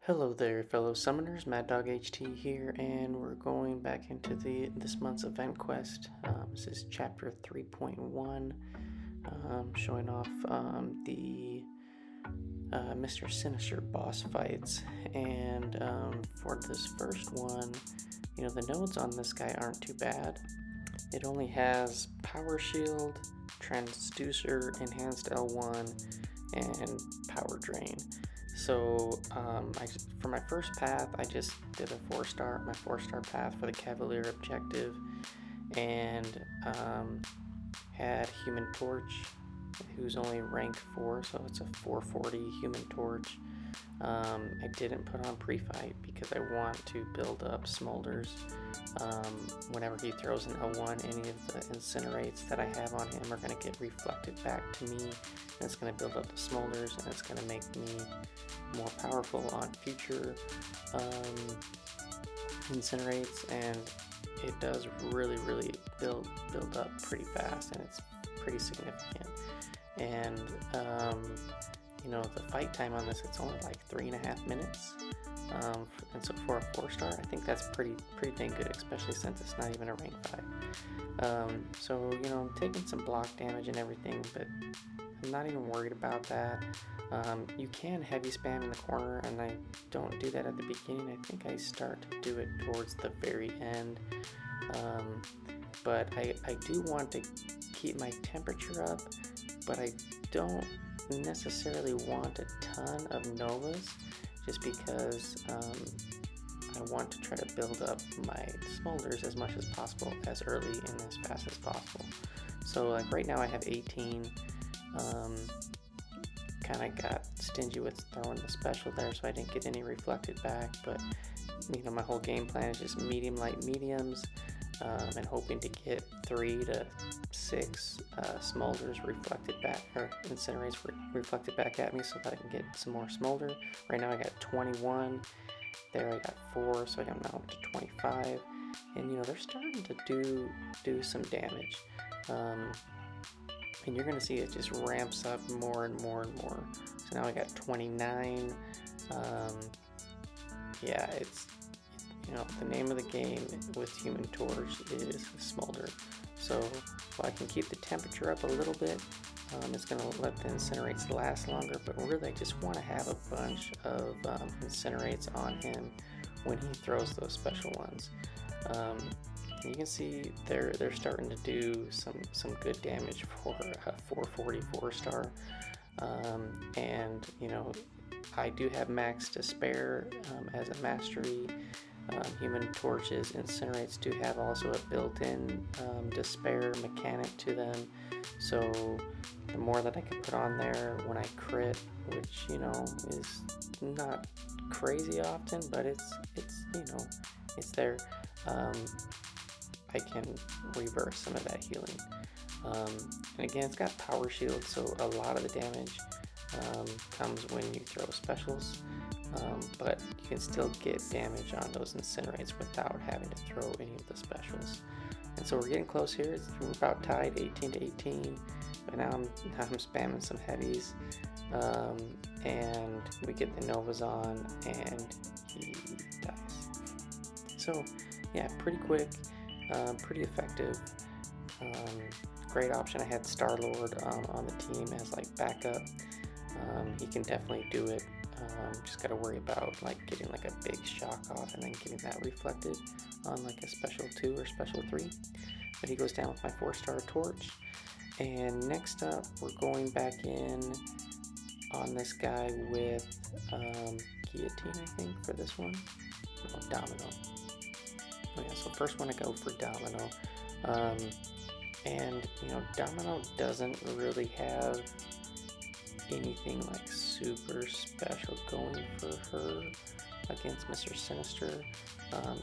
Hello there, fellow summoners. Mad Dog HT here, and we're going back into this month's event quest. This is chapter 3.1, showing off the Mr Sinister boss fights. And for this first one, the nodes on this guy aren't too bad. It only has Power Shield, Transducer, Enhanced L1, and Power Drain. So for my first path, I just did a my 4-star path for the Cavalier objective, and had Human Torch, who's only rank 4, so it's a 440 Human Torch. I didn't put on pre-fight because I want to build up smolders. Whenever he throws an L1, any of the incinerates that I have on him are going to get reflected back to me, and it's going to build up the smolders, and it's going to make me more powerful on future incinerates, and it does really build up pretty fast, and it's pretty significant. And the fight time on this, it's only like 3.5 minutes, and so for a 4-star, I think that's pretty dang good, especially since it's not even a rank 5. So I'm taking some block damage and everything, but I'm not even worried about that. You can heavy spam in the corner, and I don't do that at the beginning. I think I start to do it towards the very end. But I do want to keep my temperature up, but I don't necessarily want a ton of novas, just because I want to try to build up my smolders as much as possible, as early and as fast as possible. So like right now I have 18. Kind of got stingy with throwing the special there, so I didn't get any reflected back, but my whole game plan is just medium, light, mediums, and hoping to get 3 to 6 smolders reflected back, or incinerates reflected back at me, so that I can get some more smolder. Right now I got 21, there I got 4, so I'm now up to 25, and they're starting to do some damage. And you're going to see it just ramps up more and more and more. So now I got 29. Yeah, it's, the name of the game with Human Torch is Smolder. So while I can keep the temperature up a little bit, it's going to let the incinerates last longer. But really, I just want to have a bunch of incinerates on him when he throws those special ones. You can see they're starting to do some good damage for a 440 4-star, and I do have max to spare as a mastery. Human Torches incinerates do have also a built-in despair mechanic to them, so the more that I can put on there when I crit, which is not crazy often, but it's there. I can reverse some of that healing. And again, it's got Power Shield, so a lot of the damage comes when you throw specials, but you can still get damage on those incinerates without having to throw any of the specials. And so we're getting close here. We're about tied, 18 to 18, but now I'm spamming some heavies, and we get the Novas on, and he dies. So yeah, pretty quick. Pretty effective. Great option. I had Star-Lord on the team as like backup. He can definitely do it. Just got to worry about like getting like a big shock off and then getting that reflected on like a special 2 or special 3. But he goes down with my 4-star torch. And next up, we're going back in on this guy with Guillotine, I think, for this one. No, Domino. Oh yeah, so first one I go for Domino, and Domino doesn't really have anything like super special going for her against Mr Sinister,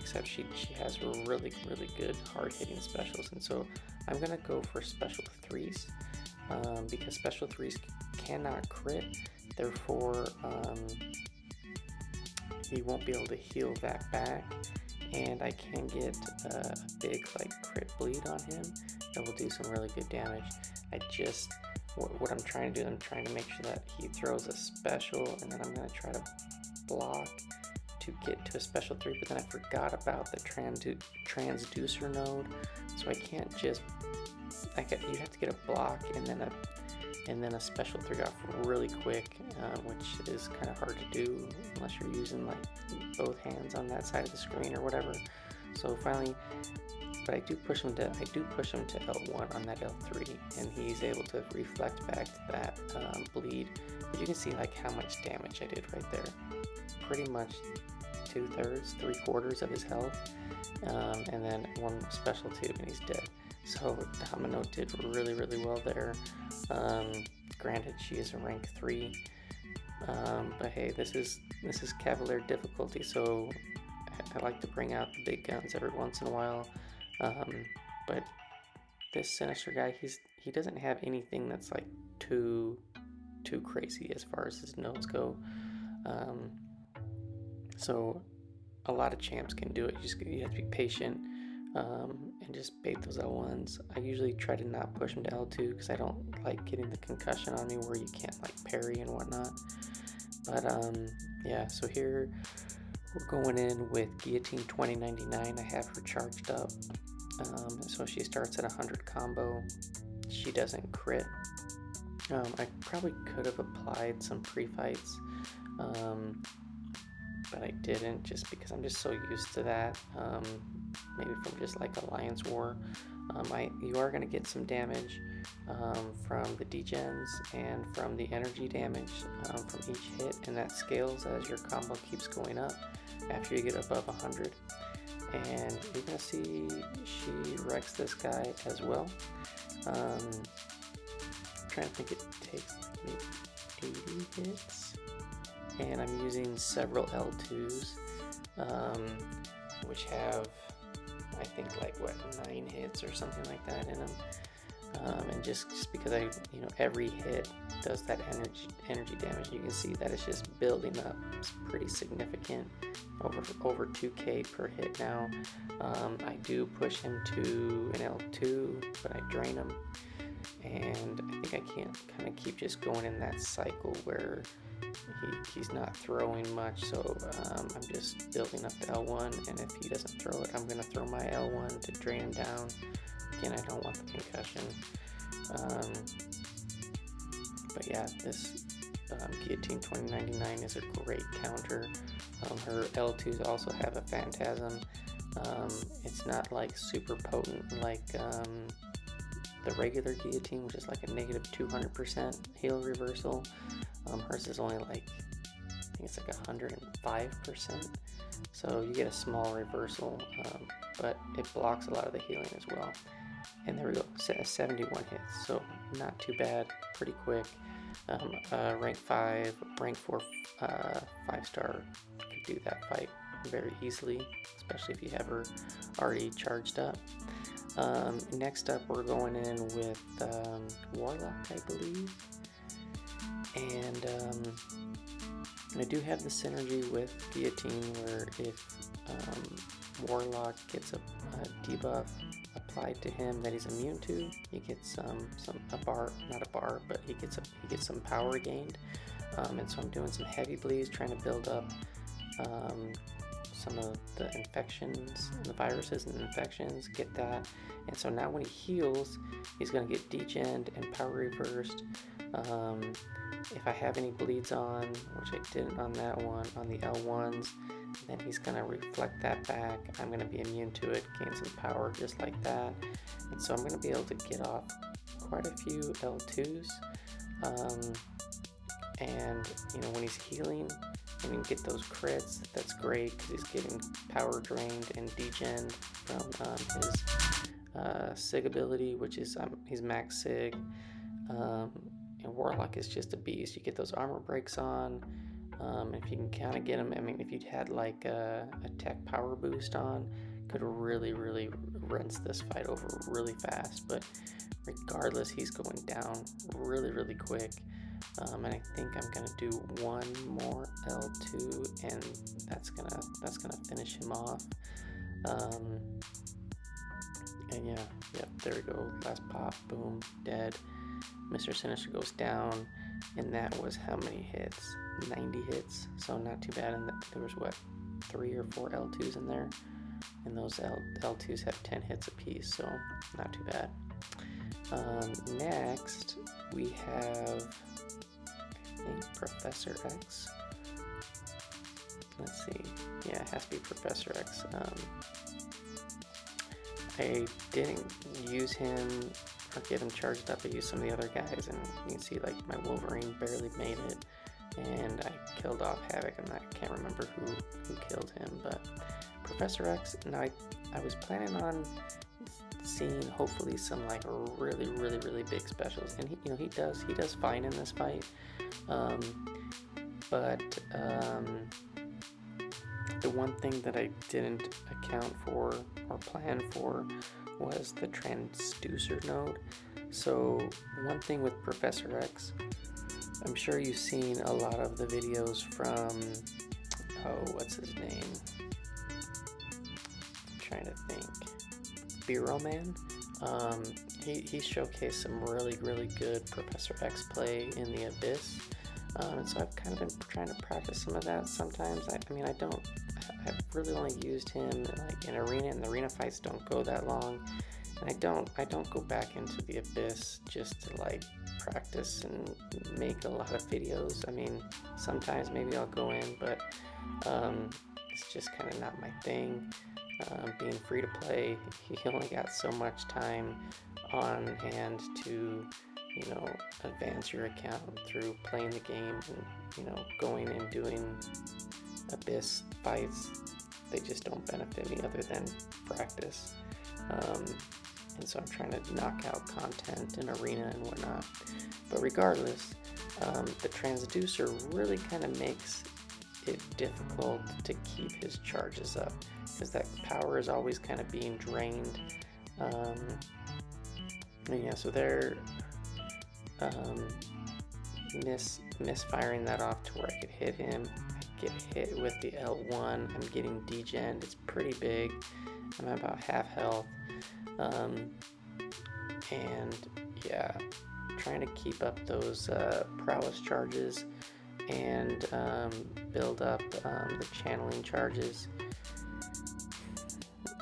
except she has really good hard-hitting specials, and so I'm gonna go for special 3s, because special 3s cannot crit, therefore he won't be able to heal that back. And I can get a big like crit bleed on him that will do some really good damage. What I'm trying to do, I'm trying to make sure that he throws a special, and then I'm going to try to block to get to a special 3, but then I forgot about the transducer node, so I can't just, you have to get a block and then a special 3 off really quick, which is kind of hard to do unless you're using like both hands on that side of the screen or whatever. So finally, but I do push him to L1 on that L3, and he's able to reflect back to that bleed. But you can see like how much damage I did right there. Pretty much 2/3, 3/4 of his health, and then 1 special 2, and he's dead. So Domino did really well there. Granted, she is a rank 3, but hey, this is Cavalier difficulty, so I like to bring out the big guns every once in a while. But this Sinister guy, he doesn't have anything that's like too crazy as far as his nodes go. So a lot of champs can do it. You have to be patient and just bait those L1s. I usually try to not push them to L2 because I don't like getting the concussion on me where you can't like parry and whatnot. But yeah, so here we're going in with Guillotine 2099. I have her charged up. So she starts at 100 combo. She doesn't crit. I probably could have applied some pre-fights, but I didn't, just because I'm just so used to that. Maybe from just like Alliance War. You are going to get some damage from the degens and from the energy damage from each hit, and that scales as your combo keeps going up after you get above 100. And you're going to see she wrecks this guy as well. I'm trying to think, it takes maybe 80 hits. And I'm using several L2s, which have, I think, like, what, 9 hits or something like that in them. And just because every hit does that energy damage, you can see that it's just building up. It's pretty significant, over 2k per hit now. I do push him to an L2, but I drain him, and I think I can't kind of keep just going in that cycle where he's not throwing much, so I'm just building up the L1, and if he doesn't throw it, I'm going to throw my L1 to drain him down. Again, I don't want the concussion. But yeah, this Guillotine 2099 is a great counter. Her L2s also have a Phantasm. It's not like super potent like the regular Guillotine, which is like a negative 200% heal reversal. Hers is only like, I think it's like 105%. So you get a small reversal, but it blocks a lot of the healing as well. And there we go, 71 hits, so not too bad, pretty quick. Rank 5, rank 4, 5-star could do that fight very easily, especially if you have her already charged up. Next up, we're going in with Warlock, I believe. And I do have the synergy with Guillotine, where if Warlock gets a debuff applied to him that he's immune to, he gets he gets some power gained. And so I'm doing some heavy bleeds, trying to build up some of the infections, the viruses and the infections, get that. And so now when he heals, he's going to get degened and power reversed. If I have any bleeds on, which I didn't on that one, on the L1s, then he's going to reflect that back. I'm going to be immune to it, gain some power just like that. And so I'm going to be able to get off quite a few L2s. And when he's healing and you get those crits, that's great because he's getting power drained and degened from his Sig ability, which is he's max Sig. And Warlock is just a beast. You get those armor breaks on. If you can kind of get him, if you'd had like a tech power boost on, could really rinse this fight over really fast. But regardless, he's going down really quick. And I think I'm gonna do one more L2, and that's gonna finish him off. And yep, there we go. Last pop, boom, dead. Mr. Sinister goes down. and that was how many hits? 90 hits, so not too bad. And there was what, 3 or 4 L2s in there, and those L2s have 10 hits apiece, so not too bad. Next we have, I think, Professor X. Let's see, yeah, it has to be Professor X. I didn't use him or get him charged up. I used some of the other guys, and you can see like my Wolverine barely made it, and I killed off Havoc, and I can't remember who killed him. But Professor X, now I was planning on seeing hopefully some like really big specials, and he does fine in this fight, but the one thing that I didn't account for or plan for was the Transducer node. So one thing with Professor X, I'm sure you've seen a lot of the videos from, oh, what's his name? I'm trying to think. Bureau Man. He showcased some really good Professor X play in the Abyss. And so I've kind of been trying to practice some of that sometimes. I've really only used him like in arena, and the arena fights don't go that long. And I don't go back into the Abyss just to like practice and make a lot of videos. I mean, sometimes maybe I'll go in, but it's just kind of not my thing. Being free to play, you only got so much time on hand to, advance your account through playing the game, and going and doing Abyss fights. They just don't benefit me other than practice. And so I'm trying to knock out content in arena and whatnot. But regardless, the Transducer really kind of makes it difficult to keep his charges up, because that power is always kind of being drained. And yeah, so they're misfiring that off to where I could hit him. I get hit with the L1, I'm getting degened, it's pretty big, I'm at about half health. And yeah, trying to keep up those prowess charges and build up the channeling charges.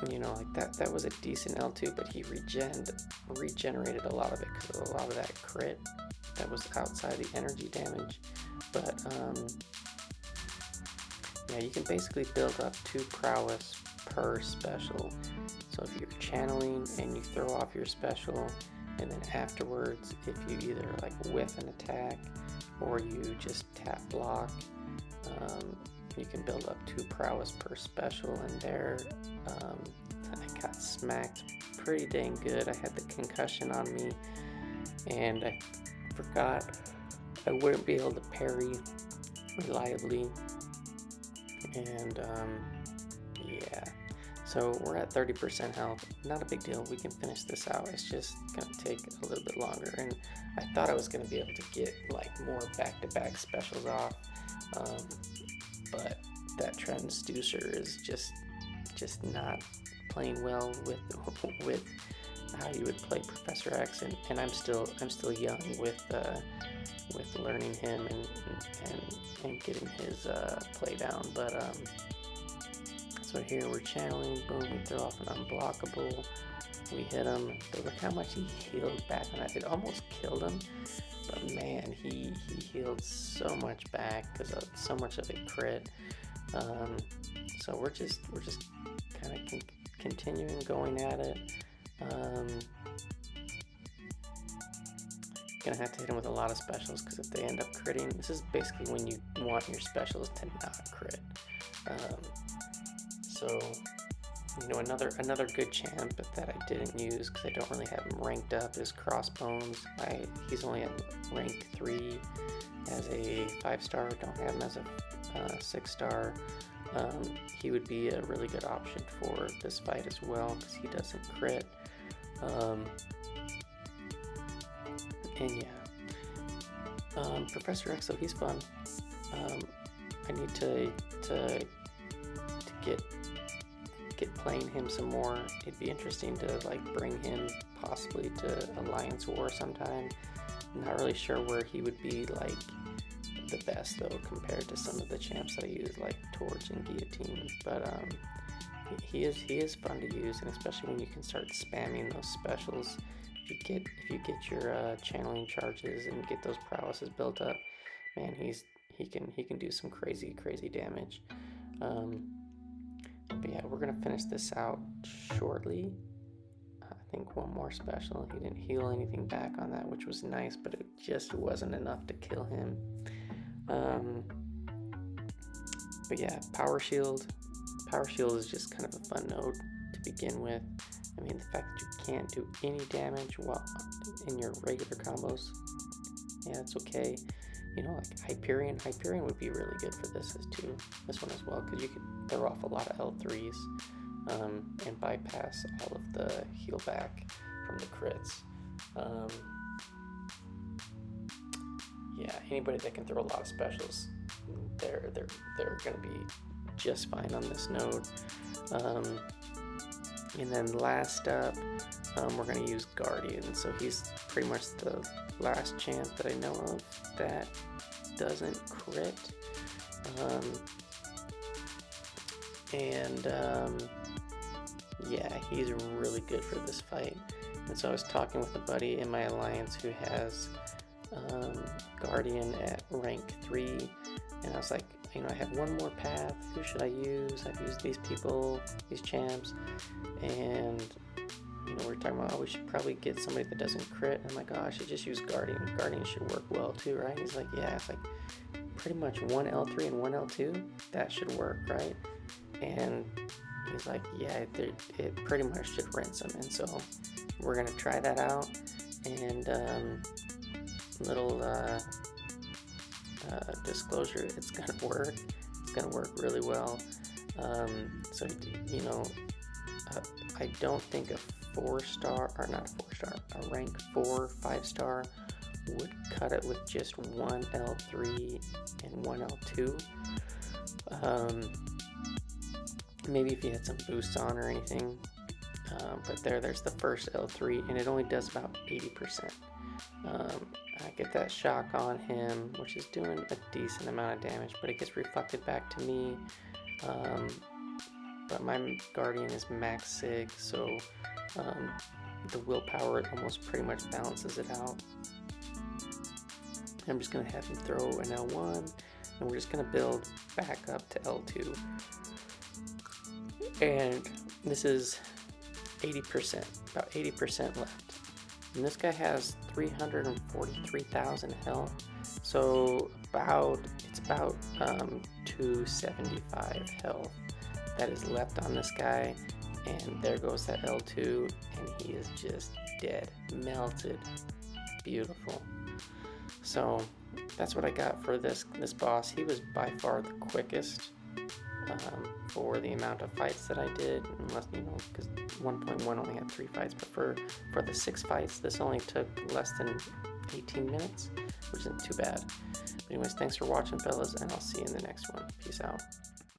Like that was a decent L2, but he regenerated a lot of it because of a lot of that crit that was outside the energy damage. But yeah, you can basically build up 2 prowess per special. So if you're channeling and you throw off your special, and then afterwards, if you either like whiff an attack or you just tap block, you can build up 2 prowess per special. And there, I got smacked pretty dang good. I had the concussion on me, and I forgot I wouldn't be able to parry reliably. And yeah, so we're at 30% health. Not a big deal, we can finish this out. It's just gonna take a little bit longer, and I thought I was gonna be able to get like more back-to-back specials off, but that Transducer is just not playing well with how you would play Professor X, and I'm still young with learning him and getting his play down. But so here we're channeling, boom, we throw off an unblockable, we hit him, but look how much he healed back on that. It almost killed him, but man, he healed so much back because of so much of a crit. So we're just kind of continuing going at it. Gonna have to hit him with a lot of specials, because if they end up critting, this is basically when you want your specials to not crit. So another good champ that I didn't use because I don't really have him ranked up is Crossbones. He's only at rank 3 as a 5-star. Don't have him as a 6-star. He would be a really good option for this fight as well because he doesn't crit. And yeah, Professor X, so he's fun. I need to get playing him some more. It'd be interesting to like bring him possibly to Alliance War sometime Not really sure where he would be like the best though compared to some of the champs that I use like Torch and Guillotine, but he is fun to use, and especially when you can start spamming those specials. If you get your channeling charges and get those prowesses built up, man, he can do some crazy damage. But yeah, we're gonna finish this out shortly. I think one more special. He didn't heal anything back on that, which was nice, but it just wasn't enough to kill him. But yeah, Power Shield. Power Shield is just kind of a fun node to begin with. I mean, the fact that you can't do any damage while in your regular combos, yeah, it's okay. You know, like Hyperion would be really good for this one as well, because you could throw off a lot of L3s and bypass all of the heal back from the crits. Yeah, anybody that can throw a lot of specials, they're gonna be just fine on this node. And then last up, we're gonna use Guardian. So he's pretty much the last champ that I know of that doesn't crit. Yeah, he's really good for this fight. And so I was talking with a buddy in my alliance who has Guardian at rank 3, and I was like, you know, I have one more path, who should I use? I've used these people, these champs, and you know, we're talking about, oh, we should probably get somebody that doesn't crit. And I'm like, oh, I should just use Guardian. Guardian should work well too, right? He's like, yeah. It's like pretty much one L3 and one L2, that should work, right? And he's like, yeah, it pretty much should rinse him. And so we're gonna try that out, and little disclosure, it's gonna work. It's gonna work really well. So you know, I don't think a 4-star, or not a 4-star, a rank 4 5-star would cut it with just one L3 and one L2. Maybe if you had some boosts on or anything, but there's the first L3, and it only does about 80%. I get that shock on him, which is doing a decent amount of damage, but it gets reflected back to me. But my Guardian is max sig, so the willpower almost pretty much balances it out. I'm just going to have him throw an L1, and we're just going to build back up to L2. And this is 80%, about 80% left. And this guy has 343,000 health, so it's about 275 health that is left on this guy. And there goes that L2, and he is just dead, melted, beautiful. So that's what I got for this boss. He was by far the quickest for the amount of fights that I did, unless, you know, because 1.1 only had 3 fights, but for the 6 fights, this only took less than 18 minutes, which isn't too bad. But anyways, thanks for watching, fellas, and I'll see you in the next one. Peace out.